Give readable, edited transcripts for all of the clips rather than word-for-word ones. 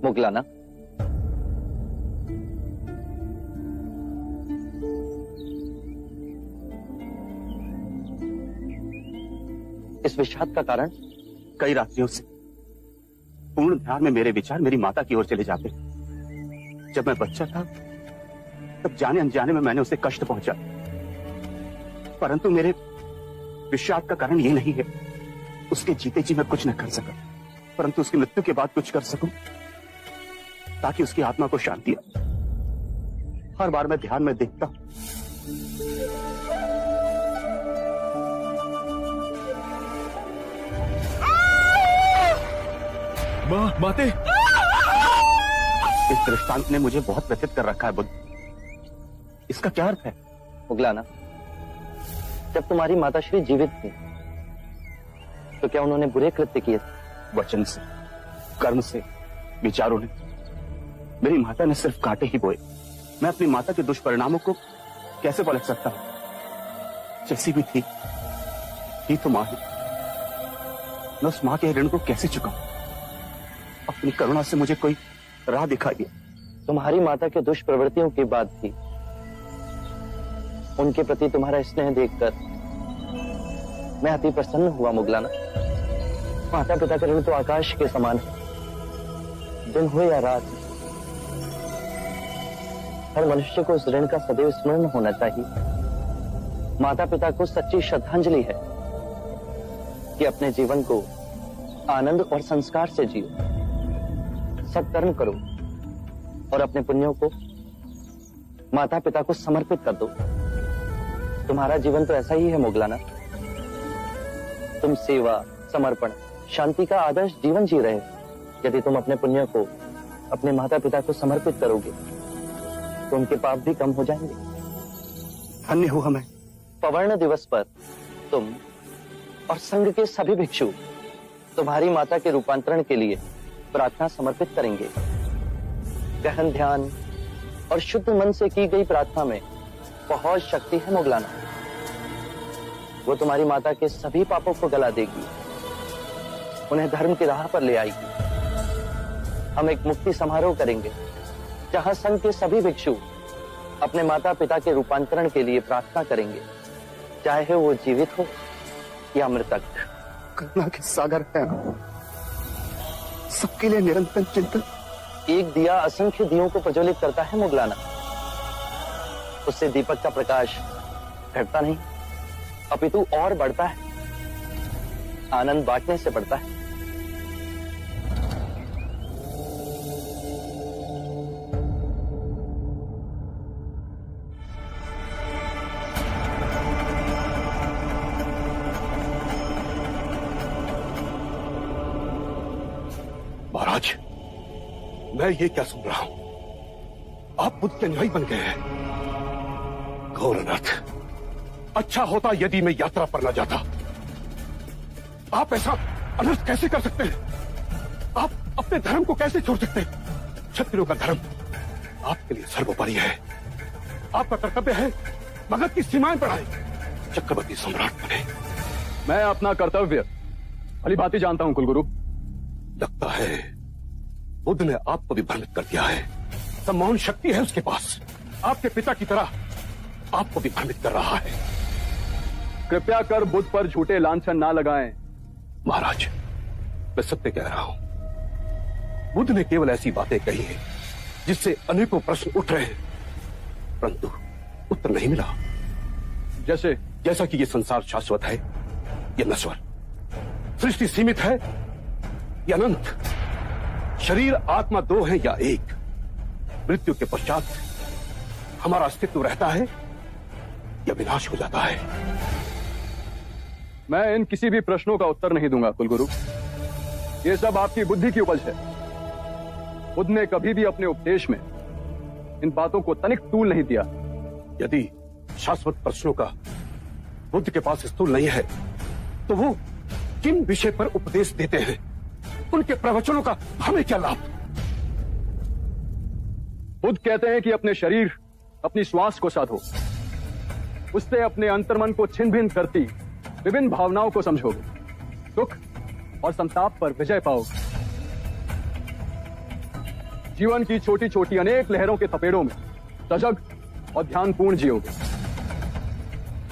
मुगलाना, इस विषाद का कारण? कई रात्रियों से पूर्ण ध्यान में मेरे विचार मेरी माता की ओर चले जाते। जब मैं बच्चा था तब जाने अनजाने में मैंने उसे कष्ट पहुंचा, परंतु मेरे विषाद का कारण ये नहीं है उसके जीते जी मैं कुछ न कर सका, परंतु उसकी मृत्यु के बाद कुछ कर सकूं ताकि उसकी आत्मा को शांति आए। हर बार मैं ध्यान में देखता हूं माते। इस दृष्टांत ने मुझे बहुत व्यथित कर रखा है बुद्ध। इसका क्या अर्थ है? मुगलाना, जब तुम्हारी माताश्री जीवित थी तो क्या उन्होंने बुरे कृत्य किए? वचन से, कर्म से, विचारों ने। मेरी माता ने सिर्फ कांटे ही बोए। मैं अपनी माता के दुष्परिणामों को कैसे पलट सकता हूं? जैसी भी थी तो मां ही। मैं उस मां के ऋण को कैसे चुकाऊं? अपनी करुणा से मुझे कोई राह दिखाइए। तुम्हारी माता के दुष्प्रवृत्तियों की बात थी, उनके प्रति तुम्हारा स्नेह देखकर मैं अति प्रसन्न हुआ मुगलाना। माता पिता का ऋण तो आकाश के समान है, दिन हो या रात, हर मनुष्य को उस ऋण का सदैव स्मरण होना चाहिए। माता पिता को सच्ची श्रद्धांजलि है कि अपने जीवन को आनंद और संस्कार से जियो, सत्कर्म करो और अपने पुण्यों को माता पिता को समर्पित कर दो। तुम्हारा जीवन तो ऐसा ही है मुगलाना। तुम सेवा, समर्पण, शांति का आदर्श जीवन जी रहे हो। यदि तुम अपने पुण्यों को अपने माता पिता को समर्पित करोगे तो उनके पाप भी कम हो जाएंगे। धन्य हुआ मैं। पवर्ण दिवस पर तुम और संघ के सभी भिक्षु तुम्हारी माता के रूपांतरण के लिए प्रार्थना समर्पित करेंगे। गहन ध्यान और शुद्ध मन से की गई प्रार्थना में बहुत शक्ति है मुगलाना। वो तुम्हारी माता के सभी पापों को गला देगी, उन्हें धर्म की राह पर ले आएगी। हम एक मुक्ति समारोह करेंगे जहां संघ के सभी भिक्षु अपने माता पिता के रूपांतरण के लिए प्रार्थना करेंगे, चाहे वो जीवित हो या मृतक। करुणा के सागर है, सबके लिए निरंतर चिंतन। एक दिया असंख्य दियों को प्रज्वलित करता है मुगलाना। उससे दीपक का प्रकाश घटता नहीं अपितु और बढ़ता है। आनंद बांटने से बढ़ता है। महाराज, मैं ये क्या सुन रहा हूं? आप बुद्ध के अनुयायी बन गए हैं। घोर अनर्थ। अच्छा होता यदि मैं यात्रा पर न जाता। आप ऐसा अनर्थ कैसे कर सकते हैं? आप अपने धर्म को कैसे छोड़ सकते हैं? क्षत्रियों का धर्म आपके लिए सर्वोपरि है। आपका कर्तव्य है मगध की सीमाएं बढ़ाए, चक्रवर्ती सम्राट बने। मैं अपना कर्तव्य भली भांति जानता हूं कुलगुरु। लगता है बुद्ध ने आपको भी भ्रमित कर दिया है। सम्मोहन शक्ति है उसके पास। आपके पिता की तरह आपको भी भ्रमित कर रहा है। कृपया कर बुद्ध पर झूठे लांछन ना लगाएं। महाराज, मैं सत्य कह रहा हूं। बुद्ध ने केवल ऐसी बातें कही हैं जिससे अनेकों प्रश्न उठ रहे हैं, परंतु उत्तर नहीं मिला। जैसा कि ये संसार शाश्वत है या नश्वर, सृष्टि सीमित है या अनंत, शरीर आत्मा दो है या एक, मृत्यु के पश्चात हमारा अस्तित्व रहता है या विनाश हो जाता है। मैं इन किसी भी प्रश्नों का उत्तर नहीं दूंगा कुलगुरु। ये सब आपकी बुद्धि की उपज है। बुद्ध ने कभी भी अपने उपदेश में इन बातों को तनिक तूल नहीं दिया। यदि शाश्वत प्रश्नों का बुद्ध के पास स्थूल नहीं है तो वो किन विषय पर उपदेश देते हैं? उनके प्रवचनों का हमें क्या लाभ? बुद्ध कहते हैं कि अपने शरीर, अपनी श्वास को साधो, उससे अपने अंतर्मन को छिन्न भिन्न करती विभिन्न भावनाओं को समझोगे, सुख और संताप पर विजय पाओगे, जीवन की छोटी छोटी अनेक लहरों के थपेड़ों में सजग और ध्यानपूर्ण जियोगे।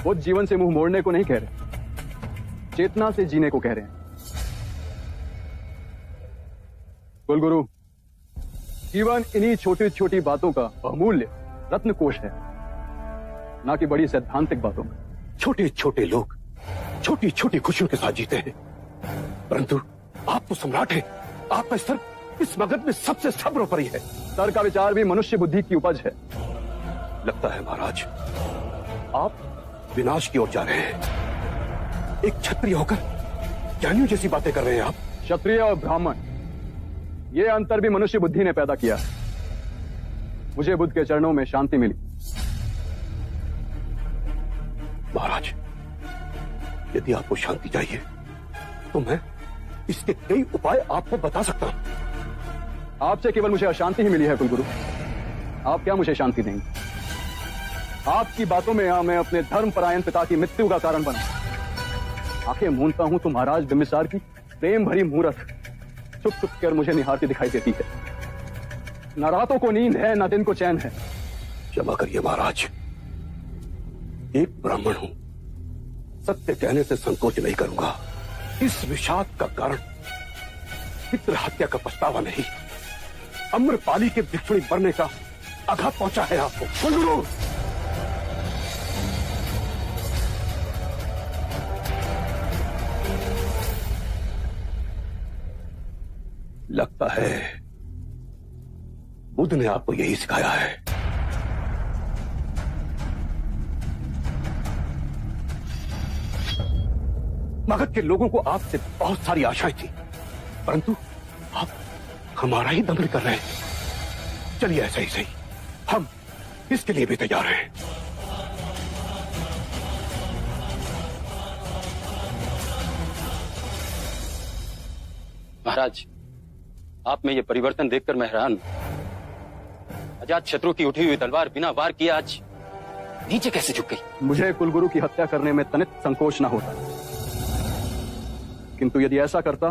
बुद्ध जीवन से मुंह मोड़ने को नहीं कह रहे, चेतना से जीने को कह रहे हैं। कुलगुरु, जीवन इन्हीं छोटी छोटी बातों का बहुमूल्य रत्नकोश है, ना कि बड़ी सैद्धांतिक बातों का। छोटे छोटे लोग छोटी छोटी खुशियों के साथ जीते हैं, परंतु आप तो सम्राट हैं। आपका स्तर इस मगध में सबसे सर्वोपरि है। सर का विचार भी मनुष्य बुद्धि की उपज है। लगता है महाराज आप विनाश की ओर जा रहे हैं। एक क्षत्रिय होकर ज्ञानियों जैसी बातें कर रहे हैं आप। क्षत्रिय और ब्राह्मण, ये अंतर भी मनुष्य बुद्धि ने पैदा किया। मुझे बुद्ध के चरणों में शांति मिली। महाराज, यदि आपको शांति चाहिए तो मैं इसके कई उपाय आपको बता सकता हूं। आपसे केवल मुझे अशांति ही मिली है कुलगुरु। आप क्या मुझे शांति देंगे? आपकी बातों में मैं अपने धर्मपरायण पिता की मृत्यु का कारण बना। आंखें मूंदता हूं तो महाराज बिंबिसार की प्रेम भरी मूरत चुप चुप कर मुझे निहारती दिखाई देती है। न रातों को नींद है, न दिन को चैन है। क्षमा करिए महाराज, एक ब्राह्मण हूं, सत्य कहने से संकोच नहीं करूंगा। इस विषाद का कारण पितृ हत्या का पछतावा नहीं, अम्रपाली के भिक्षुणी बनने का आघात पहुंचा है आपको। कुलगुरु, लगता है बुद्ध ने आपको यही सिखाया है। मगध के लोगों को आपसे बहुत सारी आशाएं थी, परंतु आप हमारा ही दमन कर रहे हैं। चलिए ऐसा ही सही, हम इसके लिए भी तैयार हैं। महाराज, आप में ये परिवर्तन देखकर मैं हैरान हूं। अजात शत्रु की उठी हुई तलवार बिना वार किए आज नीचे कैसे झुक गई? मुझे कुलगुरु की हत्या करने में तनित संकोच न होता, किंतु यदि ऐसा करता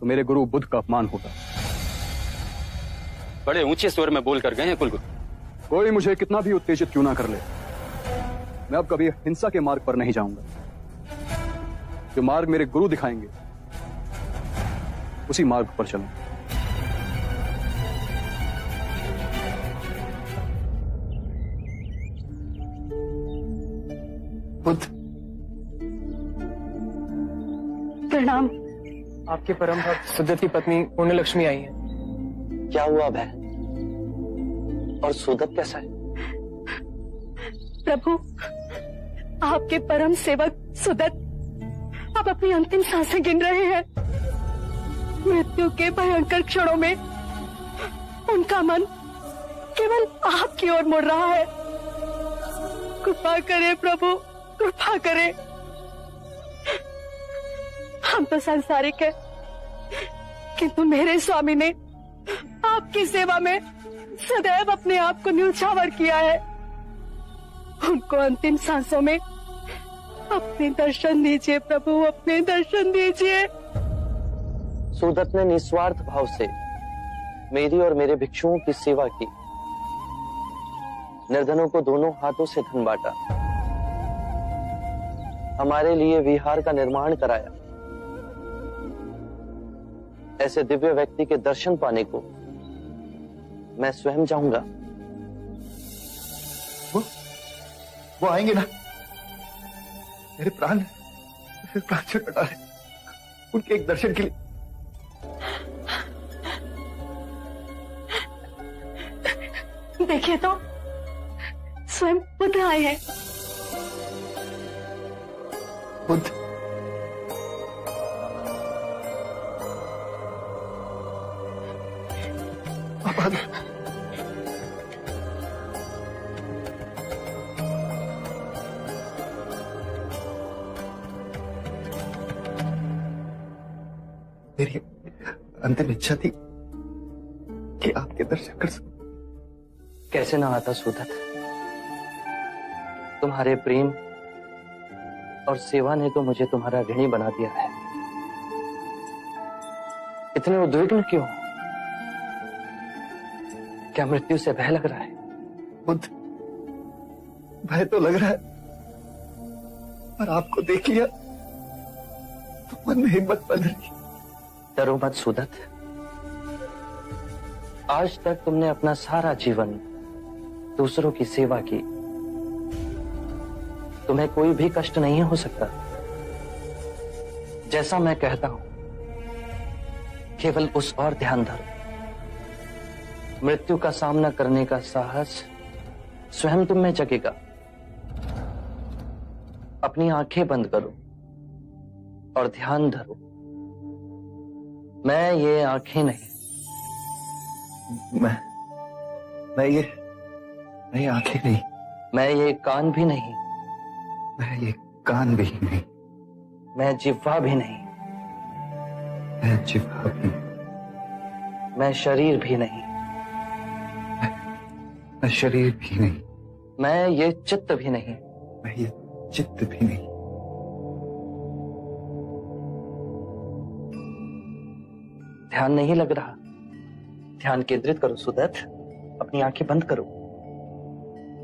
तो मेरे गुरु बुद्ध का अपमान होता। बड़े ऊंचे स्वर में बोलकर गए हैं कुलगुरु। कोई मुझे कितना भी उत्तेजित क्यों ना कर ले, मैं अब कभी हिंसा के मार्ग पर नहीं जाऊंगा। जो मार्ग मेरे गुरु दिखाएंगे उसी मार्ग पर चलूं। बुद्ध, प्रणाम। आपके परम भक्त सुदत की पत्नी पुण्यलक्ष्मी आई है। क्या हुआ भय? और सुदत कैसा है? प्रभु, आपके परम सेवक सुदत अब अपनी अंतिम सांसें गिन रहे हैं। मृत्यु के भयंकर क्षणों में उनका मन केवल आपकी ओर मुड़ रहा है। कृपा करें प्रभु, कृपा करें। हम तो सांसारिक हैं, किंतु मेरे स्वामी ने आपकी सेवा में सदैव अपने आप को न्यौछावर किया है। उनको अंतिम सांसों में अपने दर्शन दीजिए प्रभु, अपने दर्शन दीजिए। सुदत ने निस्वार्थ भाव से मेरी और मेरे भिक्षुओं की सेवा की, निर्धनों को दोनों हाथों से धन बांटा, हमारे लिए विहार का निर्माण कराया। ऐसे दिव्य व्यक्ति के दर्शन पाने को मैं स्वयं जाऊंगा। वो आएंगे ना? मेरे प्राण से कटा है उनके एक दर्शन के लिए। देखिए तो, स्वयं बुद्ध आए हैं। बुद्ध, आप आ गए। मेरी अंतिम इच्छा थी कि आपके दर्शन कर सकूं। कैसे ना आता सुदत। तुम्हारे प्रेम और सेवा ने तो मुझे तुम्हारा ऋणी बना दिया है। इतने उद्विग्न क्यों? क्या मृत्यु से भय लग रहा है? बुद्ध, भय तो लग रहा है, पर आपको देख लिया तो मन में हिम्मत बन रही। डरो मत सुदत। आज तक तुमने अपना सारा जीवन दूसरों की सेवा की। तुम्हें कोई भी कष्ट नहीं हो सकता। जैसा मैं कहता हूं, केवल उस और ध्यान धरो। मृत्यु का सामना करने का साहस स्वयं तुम में जगेगा। अपनी आंखें बंद करो और ध्यान धरो। मैं ये आंखें नहीं, मैं ये आंखें नहीं, मैं ये कान भी नहीं, मैं ये कान भी नहीं, मैं जिह्वा भी नहीं, मैं जिह्वा भी, मैं शरीर भी नहीं, मैं शरीर भी नहीं, मैं ये चित्त भी नहीं, मैं ये चित्त भी नहीं। ध्यान नहीं लग रहा? ध्यान केंद्रित करो सुदत। अपनी आंखें बंद करो।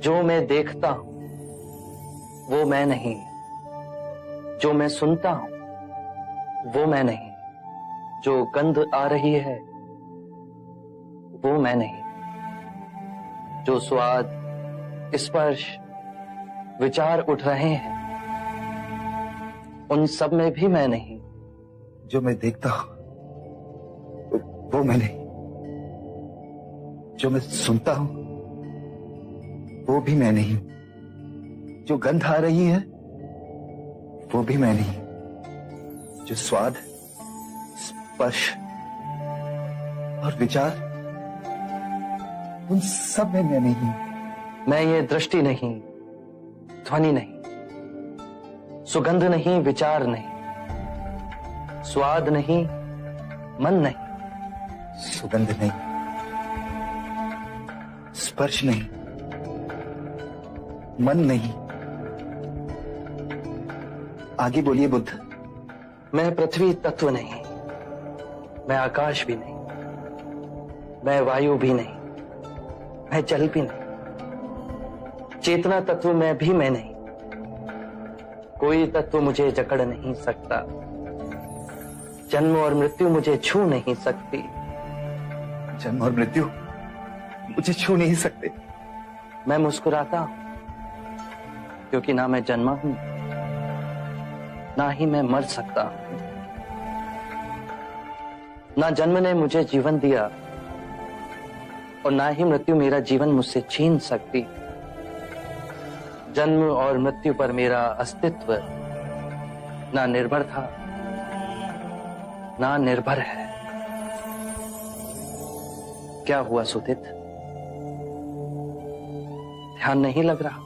जो मैं देखता हूं वो मैं नहीं, जो मैं सुनता हूं वो मैं नहीं, जो गंध आ रही है वो मैं नहीं, जो स्वाद, स्पर्श, विचार उठ रहे हैं उन सब में भी मैं नहीं। जो मैं देखता हूं वो मैं नहीं, जो मैं सुनता हूं वो भी मैं नहीं, जो गंध आ रही है वो भी मैं नहीं, जो स्वाद, स्पर्श और विचार उन सब में मैं नहीं। मैं ये दृष्टि नहीं, ध्वनि नहीं, सुगंध नहीं, विचार नहीं, स्वाद नहीं, मन नहीं, सुगंध नहीं, स्पर्श नहीं, मन नहीं। आगे बोलिए बुद्ध। मैं पृथ्वी तत्व नहीं, मैं आकाश भी नहीं, मैं वायु भी नहीं, मैं जल भी नहीं, चेतना तत्व में भी मैं नहीं। कोई तत्व मुझे जकड़ नहीं सकता। जन्म और मृत्यु मुझे छू नहीं सकती। जन्म और मृत्यु मुझे छू नहीं सकते। मैं मुस्कुराता हूं क्योंकि ना मैं जन्मा हूं, ना ही मैं मर सकता हूं। ना जन्म ने मुझे जीवन दिया और ना ही मृत्यु मेरा जीवन मुझसे छीन सकती। जन्म और मृत्यु पर मेरा अस्तित्व ना निर्भर था, ना निर्भर है। क्या हुआ सुदित? ध्यान नहीं लग रहा?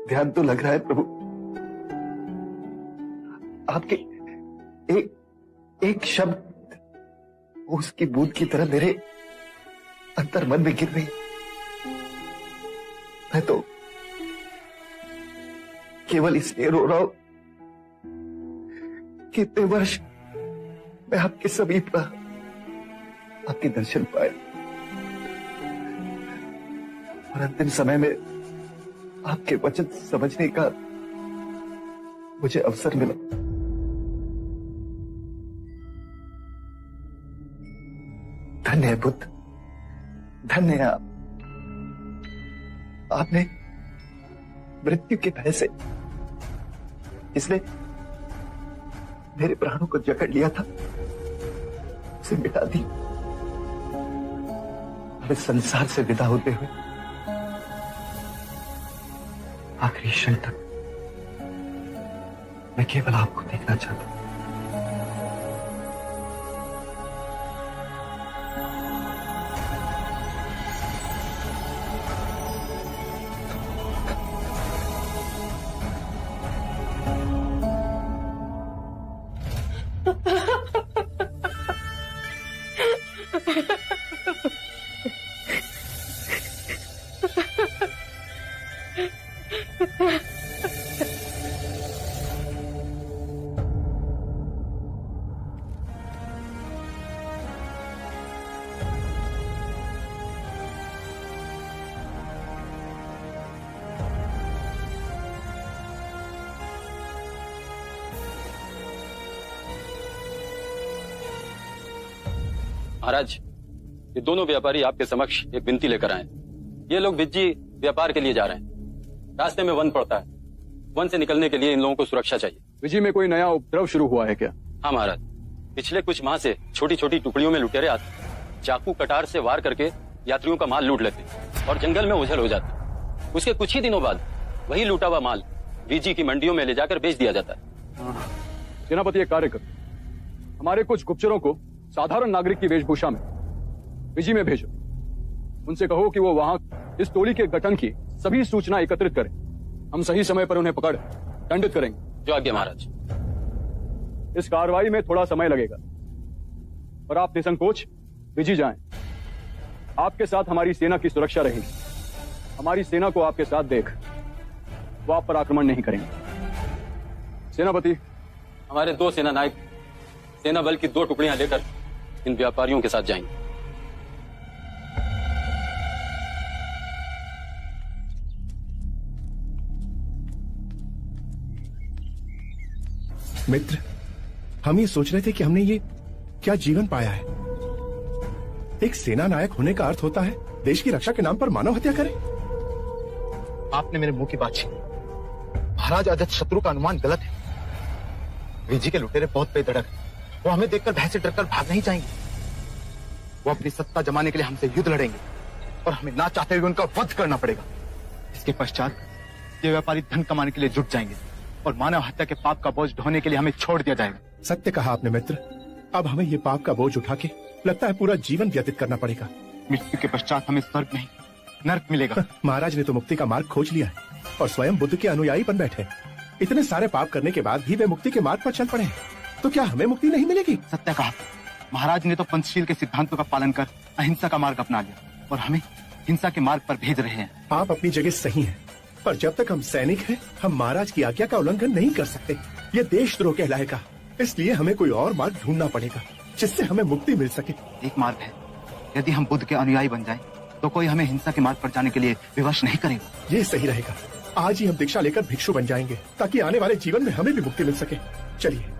ध्यान तो लग रहा है प्रभु। आपके एक शब्द उसकी बूंद की तरह मेरे अंतर मन में गिर रही। मैं तो केवल इसलिए रो रहा हूं कि इतने वर्ष मैं आपके समीप रहा, आपके दर्शन पाए और अंतिम समय में आपके वचन समझने का मुझे अवसर मिला। धन्य है बुद्ध, धन्य है आप। आपने मृत्यु के भय से, इसने मेरे प्राणों को जकड़ लिया था, उसे मिटा दी। अब इस संसार से विदा होते हुए आखिरी क्षण तक मैं केवल आपको देखना चाहता हूं। महाराज, ये दोनों व्यापारी आपके समक्ष एक विनती लेकर आए। ये लोग विज्जी व्यापार के लिए जा रहे हैं। रास्ते में वन पड़ता है। वन से निकलने के लिए इन लोगों को सुरक्षा चाहिए। विजी में कोई नया उपद्रव शुरू हुआ है क्या? हाँ महाराज, पिछले कुछ माह से छोटी छोटी टुकड़ियों में लुटेरे आते, चाकू कटार से वार करके यात्रियों का माल लूट लेते और जंगल में ओझल हो जाते। उसके कुछ ही दिनों बाद वही लूटा हुआ माल विजी की मंडियों में ले जाकर बेच दिया जाता है। सेनापति एक कार्य करो, हमारे कुछ गुप्तचरों को साधारण नागरिक की वेशभूषा में विजी में भेजो। उनसे कहो कि वो वहां इस टोली के गठन की सभी सूचना एकत्रित करें। हम सही समय पर उन्हें पकड़ दंडित करेंगे। जो आज्ञा महाराज। इस कार्रवाई में थोड़ा समय लगेगा, पर आप निसंकोच विजी जाएं। आपके साथ हमारी सेना की सुरक्षा रहेगी। हमारी सेना को आपके साथ देख वो आप पर आक्रमण नहीं करेंगे। सेनापति, हमारे 2 सेना नायक सेना बल की 2 टुकड़ियां लेकर इन व्यापारियों के साथ जाएंगे। मित्र, हम ये सोच रहे थे कि हमने ये क्या जीवन पाया है। एक सेना नायक होने का अर्थ होता है देश की रक्षा के नाम पर मानव हत्या करें। आपने मेरे मुंह की बात छीनी। महाराज अजत शत्रु का अनुमान गलत है। विजी के लुटेरे बहुत बेधड़क हैं। वो हमें देखकर भय से डरकर भाग नहीं जाएंगे। वो अपनी सत्ता जमाने के लिए हमसे युद्ध लड़ेंगे और हमें ना चाहते हुए उनका वध करना पड़ेगा। इसके पश्चात ये व्यापारी धन कमाने के लिए जुट जाएंगे और मानव हत्या के पाप का बोझ ढोने के लिए हमें छोड़ दिया जाएगा। सत्य कहा आपने मित्र। अब हमें ये पाप का बोझ उठा के लगता है पूरा जीवन व्यतीत करना पड़ेगा। मृत्यु के पश्चात हमें स्वर्ग नहीं नर्क मिलेगा। महाराज ने तो मुक्ति का मार्ग खोज लिया है और स्वयं बुद्ध के अनुयायी बन बैठे। इतने सारे पाप करने के बाद भी वे मुक्ति के मार्ग पर चल पड़े, तो क्या हमें मुक्ति नहीं मिलेगी? सत्य कहा। महाराज ने तो पंचशील के सिद्धांतों का पालन कर अहिंसा का मार्ग अपना लिया और हमें हिंसा के मार्ग पर भेज रहे हैं। आप अपनी जगह सही हैं, पर जब तक हम सैनिक हैं, हम महाराज की आज्ञा का उल्लंघन नहीं कर सकते। ये देशद्रोह कहलाएगा। इसलिए हमें कोई और मार्ग ढूंढना पड़ेगा जिससे हमें मुक्ति मिल सके। एक मार्ग है, यदि हम बुद्ध के अनुयायी बन जाएं, तो कोई हमें हिंसा के मार्ग पर जाने के लिए विवश नहीं करेगा। ये सही रहेगा। आज ही हम दीक्षा लेकर भिक्षु बन जाएंगे ताकि आने वाले जीवन में हमें भी मुक्ति मिल सके। चलिए।